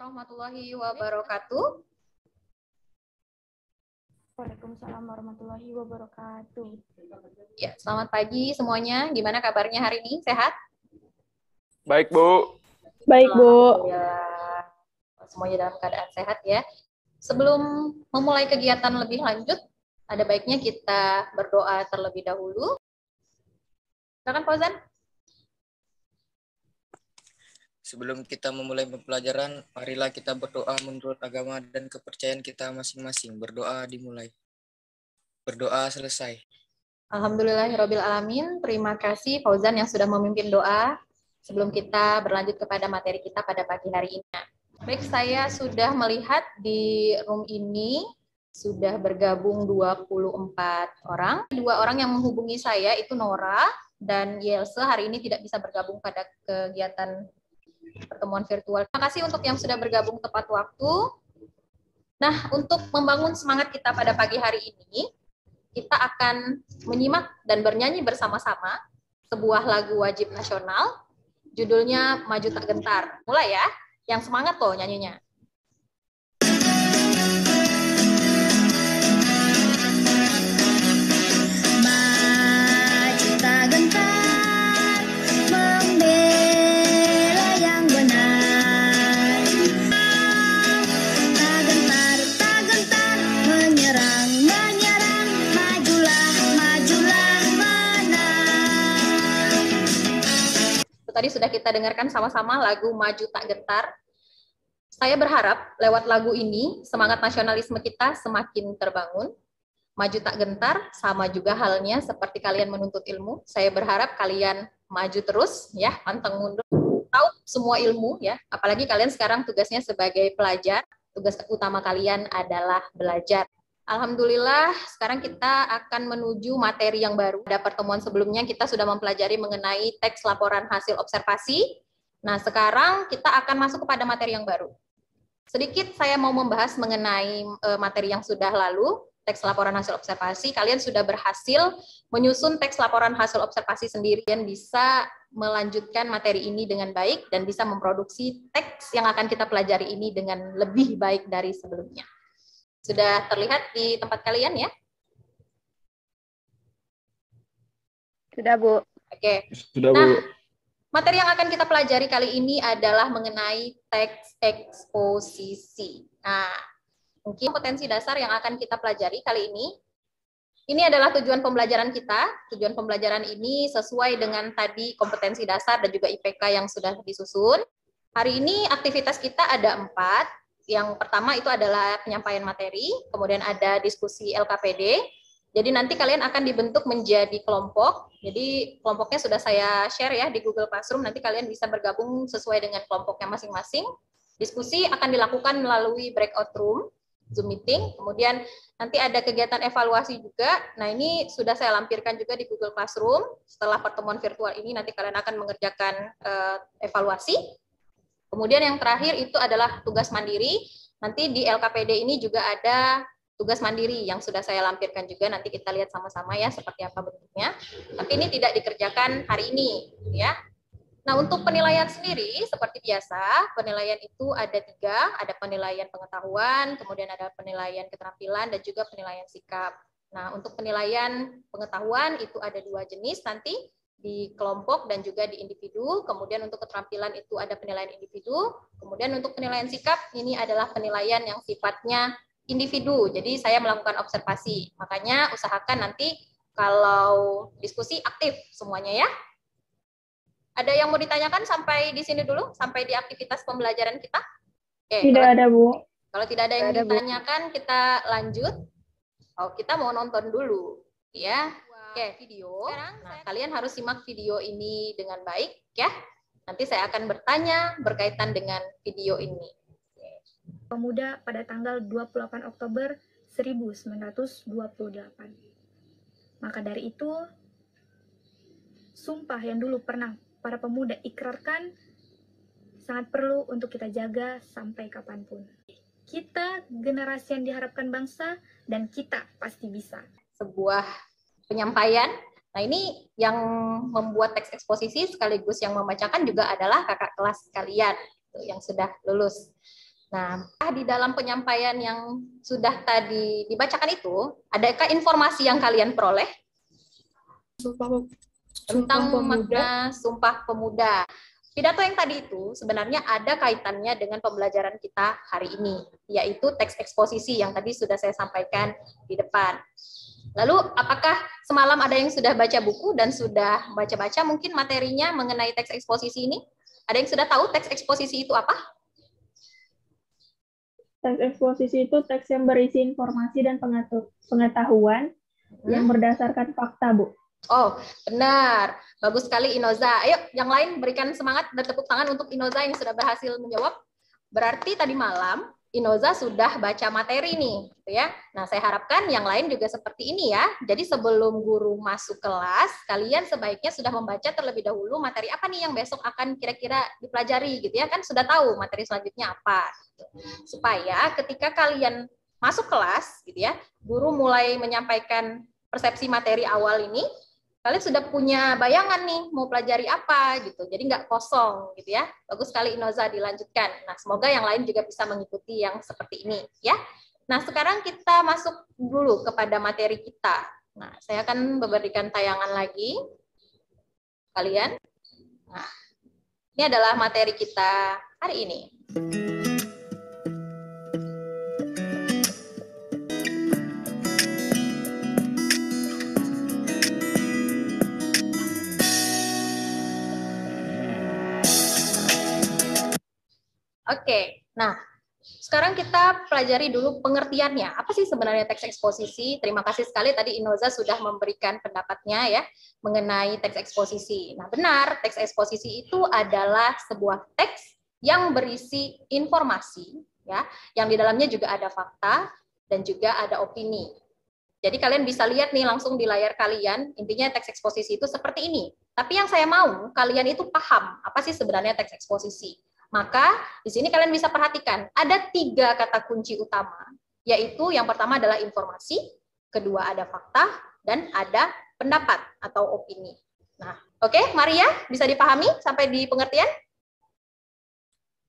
warahmatullahi wabarakatuh. Waalaikumsalam warahmatullahi wabarakatuh. Ya, selamat pagi semuanya. Gimana kabarnya hari ini? Sehat? Baik, Bu. Baik, Bu. Ya, semuanya dalam keadaan sehat ya. Sebelum memulai kegiatan lebih lanjut, ada baiknya kita berdoa terlebih dahulu. Silakan Fauzan. Sebelum kita memulai pembelajaran, marilah kita berdoa menurut agama dan kepercayaan kita masing-masing. Berdoa dimulai. Berdoa selesai. Alhamdulillahirabbil alamin. Terima kasih Fauzan yang sudah memimpin doa sebelum kita berlanjut kepada materi kita pada pagi hari ini. Baik, saya sudah melihat di room ini sudah bergabung 24 orang. 2 orang yang menghubungi saya itu Nora dan Yelse hari ini tidak bisa bergabung pada kegiatan pertemuan virtual. Terima kasih untuk yang sudah bergabung tepat waktu. Nah, untuk membangun semangat kita pada pagi hari ini, kita akan menyimak dan bernyanyi bersama-sama sebuah lagu wajib nasional, judulnya Maju Tak Gentar. Mulai ya, yang semangat loh nyanyinya. Maju tak gentar, membela yang benar. Tak gentar, menyerang, majulah, majulah, menang. Tadi sudah kita dengarkan sama-sama lagu Maju Tak Gentar. Saya berharap lewat lagu ini semangat nasionalisme kita semakin terbangun. Maju tak gentar sama juga halnya seperti kalian menuntut ilmu. Saya berharap kalian maju terus ya, pantang mundur. Tahu semua ilmu ya, apalagi kalian sekarang tugasnya sebagai pelajar. Tugas utama kalian adalah belajar. Alhamdulillah, sekarang kita akan menuju materi yang baru. Pada pertemuan sebelumnya kita sudah mempelajari mengenai teks laporan hasil observasi. Nah, sekarang kita akan masuk kepada materi yang baru. Sedikit saya mau membahas mengenai materi yang sudah lalu, teks laporan hasil observasi. Kalian sudah berhasil menyusun teks laporan hasil observasi sendiri dan bisa melanjutkan materi ini dengan baik dan bisa memproduksi teks yang akan kita pelajari ini dengan lebih baik dari sebelumnya. Sudah terlihat di tempat kalian ya? Sudah, Bu. Oke. Sudah, Nah, Bu. materi yang akan kita pelajari kali ini adalah mengenai teks eksposisi. Nah, mungkin kompetensi dasar yang akan kita pelajari kali ini adalah tujuan pembelajaran kita. Tujuan pembelajaran ini sesuai dengan tadi kompetensi dasar dan juga IPK yang sudah disusun. Hari ini aktivitas kita ada 4. Yang pertama itu adalah penyampaian materi, kemudian ada diskusi LKPD. Jadi nanti kalian akan dibentuk menjadi kelompok. Jadi kelompoknya sudah saya share ya di Google Classroom. Nanti kalian bisa bergabung sesuai dengan kelompoknya masing-masing. Diskusi akan dilakukan melalui breakout room, Zoom meeting. Kemudian nanti ada kegiatan evaluasi juga. Nah, ini sudah saya lampirkan juga di Google Classroom. Setelah pertemuan virtual ini nanti kalian akan mengerjakan evaluasi. Kemudian yang terakhir itu adalah tugas mandiri. Nanti di LKPD ini juga ada tugas mandiri yang sudah saya lampirkan juga, nanti kita lihat sama-sama ya seperti apa bentuknya. Tapi ini tidak dikerjakan hari ini ya. Nah, untuk penilaian sendiri seperti biasa, penilaian itu ada 3, ada penilaian pengetahuan, kemudian ada penilaian keterampilan dan juga penilaian sikap. Nah, untuk penilaian pengetahuan itu ada 2 jenis nanti di kelompok dan juga di individu. Kemudian untuk keterampilan itu ada penilaian individu. Kemudian untuk penilaian sikap ini adalah penilaian yang sifatnya individu, jadi saya melakukan observasi. Makanya usahakan nanti kalau diskusi aktif semuanya ya. Ada yang mau ditanyakan sampai di sini dulu, sampai di aktivitas pembelajaran kita? Oke, Tidak ada, Bu. Kalau tidak ada yang ditanyakan, kita lanjut. Oh, kita mau nonton dulu, ya. Oke, video. Nah, kalian harus simak video ini dengan baik, ya. Nanti saya akan bertanya berkaitan dengan video ini. Pemuda pada tanggal 28 Oktober 1928. Maka dari itu, sumpah yang dulu pernah para pemuda ikrarkan sangat perlu untuk kita jaga sampai kapanpun. Kita generasi yang diharapkan bangsa dan kita pasti bisa. Sebuah penyampaian. Nah, ini yang membuat teks eksposisi sekaligus yang membacakan juga adalah kakak kelas kalian yang sudah lulus. Nah, di dalam penyampaian yang sudah tadi dibacakan itu, adakah informasi yang kalian peroleh tentang makna Sumpah Pemuda? Pidato yang tadi itu sebenarnya ada kaitannya dengan pembelajaran kita hari ini, yaitu teks eksposisi yang tadi sudah saya sampaikan di depan. Lalu, apakah semalam ada yang sudah baca buku dan sudah baca-baca mungkin materinya mengenai teks eksposisi ini? Ada yang sudah tahu teks eksposisi itu apa? Teks eksposisi itu teks yang berisi informasi dan pengetahuan yang berdasarkan fakta, Bu. Oh, benar. Bagus sekali Inoza. Ayo, yang lain berikan semangat dan tepuk tangan untuk Inoza yang sudah berhasil menjawab. Berarti tadi malam Inoza sudah baca materi nih, gitu ya. Nah, saya harapkan yang lain juga seperti ini ya. Jadi sebelum guru masuk kelas, kalian sebaiknya sudah membaca terlebih dahulu materi apa nih yang besok akan kira-kira dipelajari, gitu ya. Kan sudah tahu materi selanjutnya apa. Gitu. Supaya ketika kalian masuk kelas, gitu ya, guru mulai menyampaikan persepsi materi awal ini, kalian sudah punya bayangan nih mau pelajari apa gitu, jadi nggak kosong gitu ya. Bagus sekali Inoza, dilanjutkan. Nah, semoga yang lain juga bisa mengikuti yang seperti ini ya. Nah, sekarang kita masuk dulu kepada materi kita. Nah, saya akan memberikan tayangan lagi kalian. Nah, ini adalah materi kita hari ini. Oke, nah sekarang kita pelajari dulu pengertiannya. Apa sih sebenarnya teks eksposisi? Terima kasih sekali tadi Inoza sudah memberikan pendapatnya ya mengenai teks eksposisi. Nah benar, teks eksposisi itu adalah sebuah teks yang berisi informasi, ya, yang di dalamnya juga ada fakta dan juga ada opini. Jadi kalian bisa lihat nih langsung di layar kalian, intinya teks eksposisi itu seperti ini. Tapi yang saya mau kalian itu paham apa sih sebenarnya teks eksposisi. Maka di sini kalian bisa perhatikan ada 3 kata kunci utama, yaitu yang pertama adalah informasi, kedua ada fakta, dan ada pendapat atau opini. Nah, oke, Maria, bisa dipahami sampai di pengertian?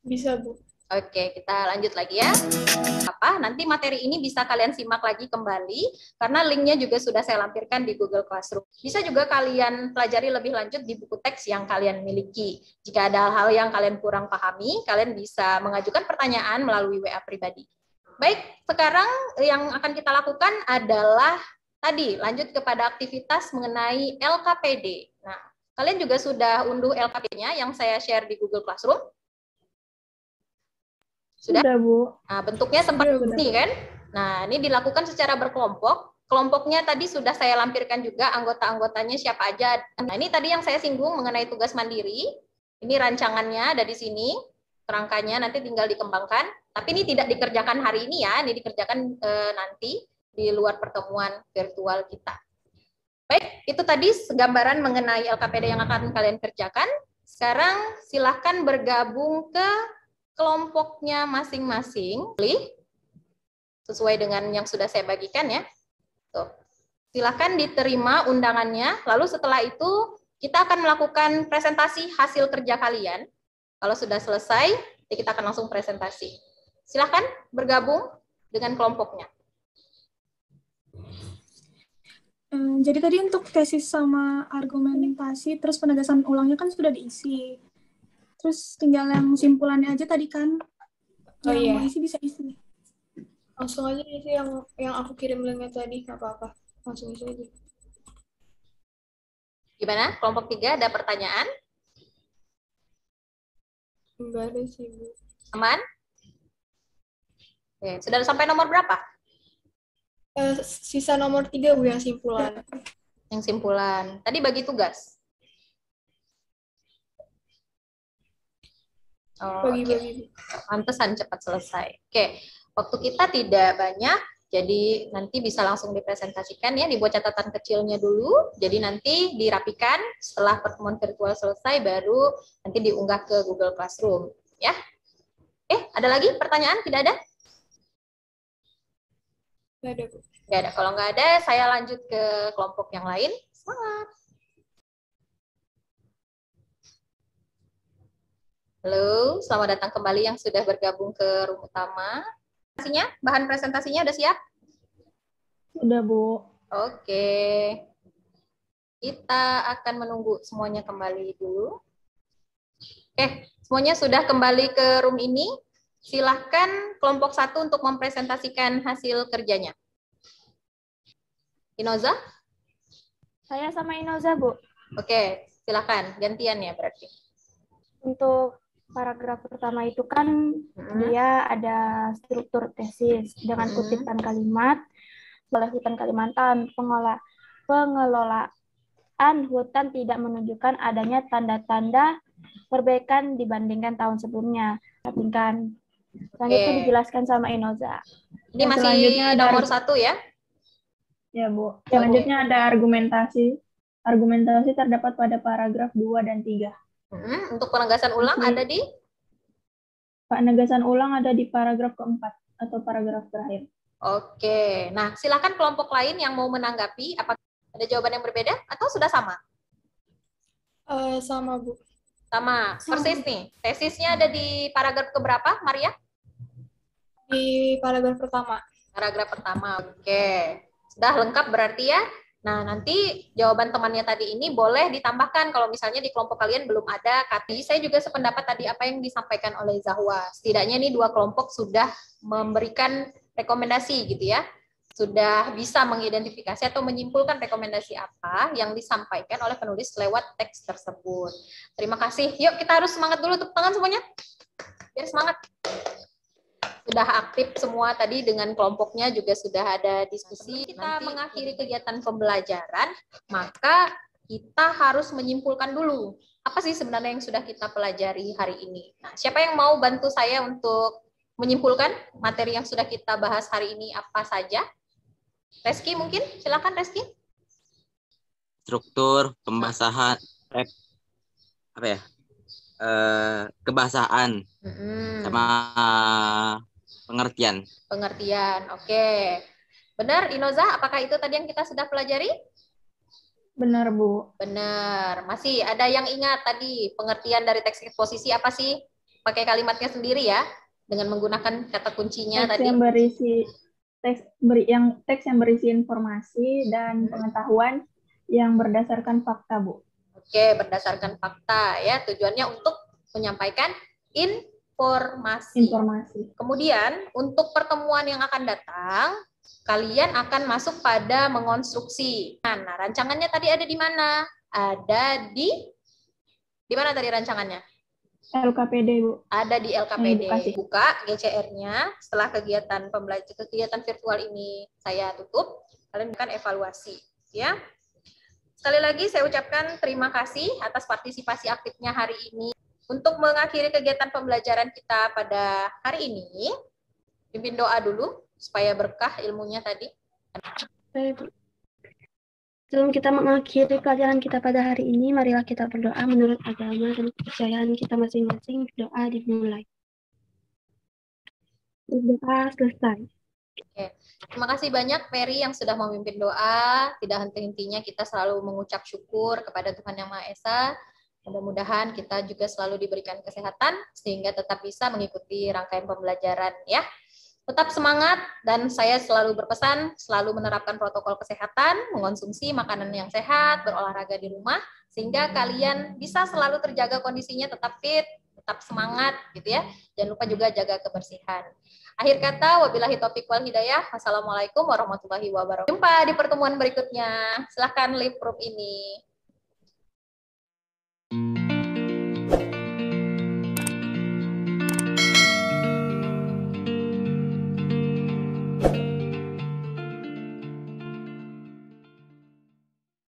Bisa, Bu. Oke, kita lanjut lagi ya. Nanti materi ini bisa kalian simak lagi kembali, karena linknya juga sudah saya lampirkan di Google Classroom. Bisa juga kalian pelajari lebih lanjut di buku teks yang kalian miliki. Jika ada hal yang kalian kurang pahami, kalian bisa mengajukan pertanyaan melalui WA pribadi. Baik, sekarang yang akan kita lakukan adalah tadi, lanjut kepada aktivitas mengenai LKPD. Nah, kalian juga sudah unduh LKPD-nya yang saya share di Google Classroom. Sudah, Bu. Nah, bentuknya seperti ini kan. Nah, ini dilakukan secara berkelompok. Kelompoknya tadi sudah saya lampirkan juga anggota-anggotanya siapa aja. Nah, ini tadi yang saya singgung mengenai tugas mandiri. Ini rancangannya ada di sini. Kerangkanya nanti tinggal dikembangkan. Tapi ini tidak dikerjakan hari ini ya. Ini dikerjakan nanti di luar pertemuan virtual kita. Baik, itu tadi gambaran mengenai LKPD yang akan kalian kerjakan. Sekarang silahkan bergabung ke kelompoknya masing-masing, sesuai dengan yang sudah saya bagikan ya. Tuh. Silahkan diterima undangannya, lalu setelah itu kita akan melakukan presentasi hasil kerja kalian. Kalau sudah selesai, kita akan langsung presentasi. Silahkan bergabung dengan kelompoknya. Jadi tadi untuk tesis sama argumentasi, terus penegasan ulangnya kan sudah diisi. Terus tinggal yang simpulannya aja tadi kan. Oh iya. Mau isi bisa isi. Langsung aja isi yang aku kirim linknya tadi, nggak apa-apa. Langsung isi aja. Gimana? Kelompok 3 ada pertanyaan? Enggak ada sih, Bu. Aman? Oke, sudah sampai nomor berapa? Sisa nomor 3, Bu, yang simpulan. Yang simpulan. Tadi bagi tugas. Oh, Bagi-bagi. Pantesan cepat selesai. Oke, waktu kita tidak banyak, jadi nanti bisa langsung dipresentasikan ya, dibuat catatan kecilnya dulu, jadi nanti dirapikan setelah pertemuan virtual selesai, baru nanti diunggah ke Google Classroom. Ya, ada lagi pertanyaan? Tidak ada? Nggak ada, Bu. Nggak ada. Kalau nggak ada, saya lanjut ke kelompok yang lain. Semangat! Halo, selamat datang kembali yang sudah bergabung ke room utama. Bahan presentasinya udah siap? Udah, Bu. Oke. Kita akan menunggu semuanya kembali dulu. Oke, semuanya sudah kembali ke room ini. Silahkan kelompok 1 untuk mempresentasikan hasil kerjanya. Inoza? Saya sama Inoza, Bu. Oke, silahkan. Gantian ya berarti. Untuk paragraf pertama itu kan dia ada struktur tesis dengan kutipan kalimat oleh Hutan Kalimantan. Pengelolaan hutan tidak menunjukkan adanya tanda-tanda perbaikan dibandingkan tahun sebelumnya. Selanjutnya dijelaskan sama Inoza. Ini masih nomor 1 ya? Ya, Bu. Selanjutnya ada argumentasi. Argumentasi terdapat pada paragraf 2 dan 3. Untuk penegasan ulang ada di? Penegasan ulang ada di paragraf keempat atau paragraf terakhir. Oke, nah silakan kelompok lain yang mau menanggapi. Apakah ada jawaban yang berbeda atau sudah sama? Sama, Bu. Sama, persis nih. Tesisnya ada di paragraf keberapa, Maria? Di paragraf pertama. Paragraf pertama, oke. Sudah lengkap berarti ya? Nah, nanti jawaban temannya tadi ini boleh ditambahkan kalau misalnya di kelompok kalian belum ada kata. Saya juga sependapat tadi apa yang disampaikan oleh Zahwa. Setidaknya ini 2 kelompok sudah memberikan rekomendasi gitu ya. Sudah bisa mengidentifikasi atau menyimpulkan rekomendasi apa yang disampaikan oleh penulis lewat teks tersebut. Terima kasih. Yuk kita harus semangat dulu, tepuk tangan semuanya. Biar semangat. Sudah aktif semua tadi dengan kelompoknya, juga sudah ada diskusi. Kita mengakhiri kegiatan pembelajaran, maka kita harus menyimpulkan dulu apa sih sebenarnya yang sudah kita pelajari hari ini. Nah, siapa yang mau bantu saya untuk menyimpulkan materi yang sudah kita bahas hari ini apa saja? Reski mungkin, silakan Reski. Struktur, pembahasan, kebahasaan, sama pengertian. Pengertian, oke. Benar, Inoza, apakah itu tadi yang kita sudah pelajari? Benar, Bu. Benar. Masih ada yang ingat tadi pengertian dari teks eksposisi apa sih? Pakai kalimatnya sendiri ya, dengan menggunakan kata kuncinya Teks tadi. yang berisi teks yang berisi informasi dan pengetahuan yang berdasarkan fakta, Bu. Oke, berdasarkan fakta ya. Tujuannya untuk menyampaikan informasi. Kemudian untuk pertemuan yang akan datang, kalian akan masuk pada mengonstruksi. Nah, rancangannya tadi ada di mana? Ada di mana tadi rancangannya? LKPD, Bu. Ada di LKPD. Buka GCR-nya setelah kegiatan virtual ini saya tutup. Kalian akan evaluasi, ya. Sekali lagi saya ucapkan terima kasih atas partisipasi aktifnya hari ini. Untuk mengakhiri kegiatan pembelajaran kita pada hari ini, pimpin doa dulu supaya berkah ilmunya tadi. Sebelum kita mengakhiri pelajaran kita pada hari ini, marilah kita berdoa menurut agama dan kepercayaan kita masing-masing. Doa dimulai. Doa selesai. Oke. Terima kasih banyak Ferry yang sudah memimpin doa. Tidak henti-hentinya kita selalu mengucap syukur kepada Tuhan Yang Maha Esa. Mudah-mudahan kita juga selalu diberikan kesehatan sehingga tetap bisa mengikuti rangkaian pembelajaran ya. Tetap semangat dan saya selalu berpesan selalu menerapkan protokol kesehatan, mengonsumsi makanan yang sehat, berolahraga di rumah sehingga kalian bisa selalu terjaga kondisinya tetap fit, tetap semangat gitu ya. Jangan lupa juga jaga kebersihan. Akhir kata, wabillahi taufiq wal hidayah. Wassalamualaikum warahmatullahi wabarakatuh. Jumpa di pertemuan berikutnya. Silahkan leave room ini.